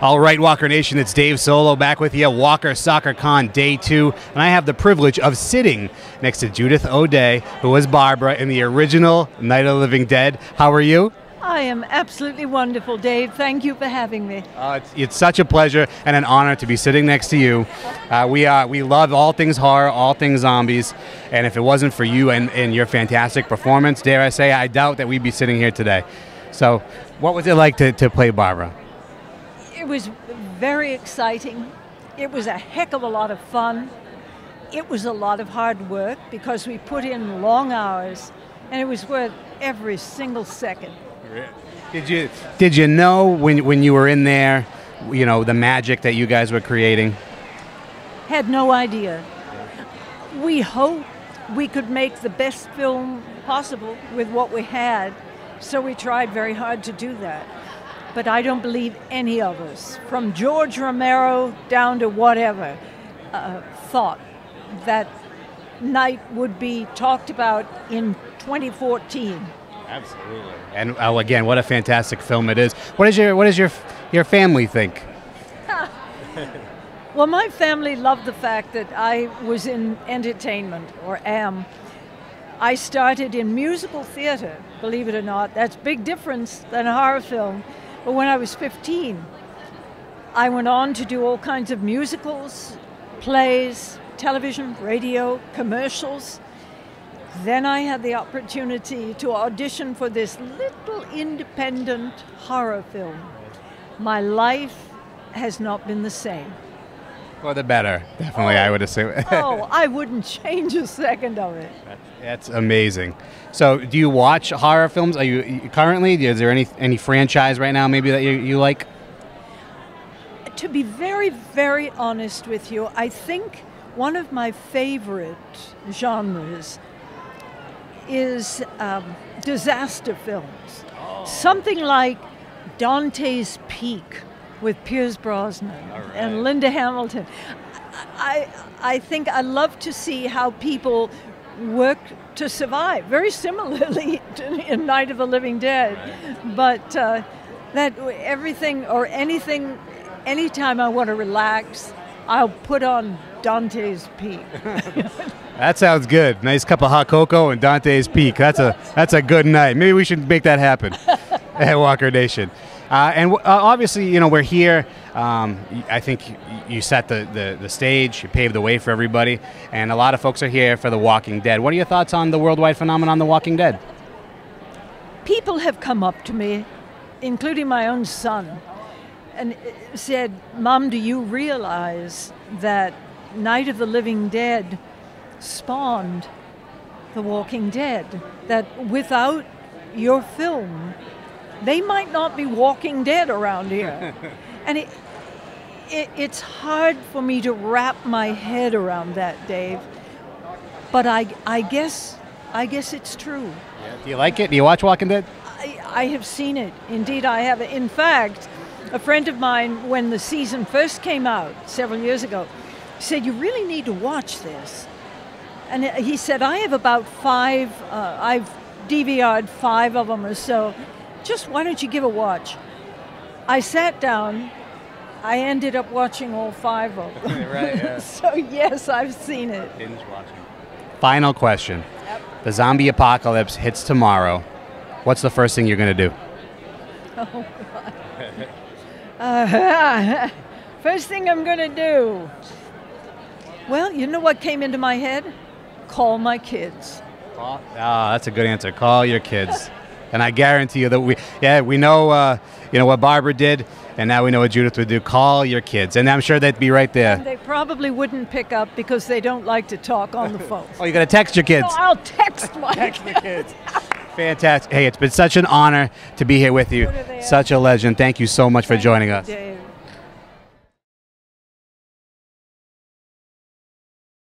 All right, Walker Nation, it's Dave Solo back with you. Walker Soccer Con Day 2, and I have the privilege of sitting next to Judith O'Dea, who was Barbara in the original Night of the Living Dead. How are you? I am absolutely wonderful, Dave. Thank you for having me. It's such a pleasure and an honor to be sitting next to you. We love all things horror, all things zombies, and if it wasn't for you and your fantastic performance, dare I say, I doubt that we'd be sitting here today. So, what was it like to play Barbara? It was very exciting. It was a heck of a lot of fun. It was a lot of hard work because we put in long hours, and it was worth every single second. Did you know when you were in there, you know, the magic that you guys were creating? Had no idea. We hoped we could make the best film possible with what we had, so we tried very hard to do that. But I don't believe any of us, from George Romero down to whatever, thought that night would be talked about in 2014. Absolutely. And again, what a fantastic film it is. What does your family think? Well, my family loved the fact that I was in entertainment, or am. I started in musical theater, believe it or not. That's a big difference than a horror film. But when I was 15, I went on to do all kinds of musicals, plays, television, radio, commercials. Then I had the opportunity to audition for this little independent horror film. My life has not been the same. For the better, definitely, I would assume. I wouldn't change a second of it. That's amazing. So, do you watch horror films? Are you currently? Is there any franchise right now maybe that you like? To be very, very honest with you, I think one of my favorite genres is disaster films. Something like Dante's Peak with Pierce Brosnan and Linda Hamilton. I think I love to see how people work to survive, very similarly in Night of the Living Dead. But that everything or anything, anytime I want to relax, I'll put on Dante's Peak. That sounds good. Nice cup of hot cocoa and Dante's Peak. That's a good night. Maybe we should make that happen at Walker Nation. Obviously, you know, we're here. I think you set the stage, you paved the way for everybody, and a lot of folks are here for The Walking Dead. What are your thoughts on the worldwide phenomenon, The Walking Dead? People have come up to me, including my own son, and said, "Mom, do you realize that Night of the Living Dead spawned The Walking Dead? That without your film, they might not be walking dead around here." And it's hard for me to wrap my head around that, Dave. But I guess it's true. Yeah. Do you like it? Do you watch Walking Dead? I have seen it. Indeed, I have. In fact, a friend of mine, when the season first came out several years ago, said, "You really need to watch this." And he said, "I have about 5, I've DVR'd 5 of them or so. Just why don't you give a watch?" I sat down. I ended up watching all 5 of them. Right, yeah. So yes, I've seen it. Binge watching. Final question. Yep. The zombie apocalypse hits tomorrow. What's the first thing you're going to do? Oh, God. First thing I'm going to do. Well, you know what came into my head? Call my kids. That's a good answer. Call your kids. And I guarantee you that we know you know what Barbara did, and now we know what Judith would do. Call your kids, and I'm sure they'd be right there. And they probably wouldn't pick up because they don't like to talk on the phone. Oh, you got to text your kids. So I'll text my kids. Fantastic. Hey, it's been such an honor to be here with you. Such a legend. Thank you so much for joining us. Dave.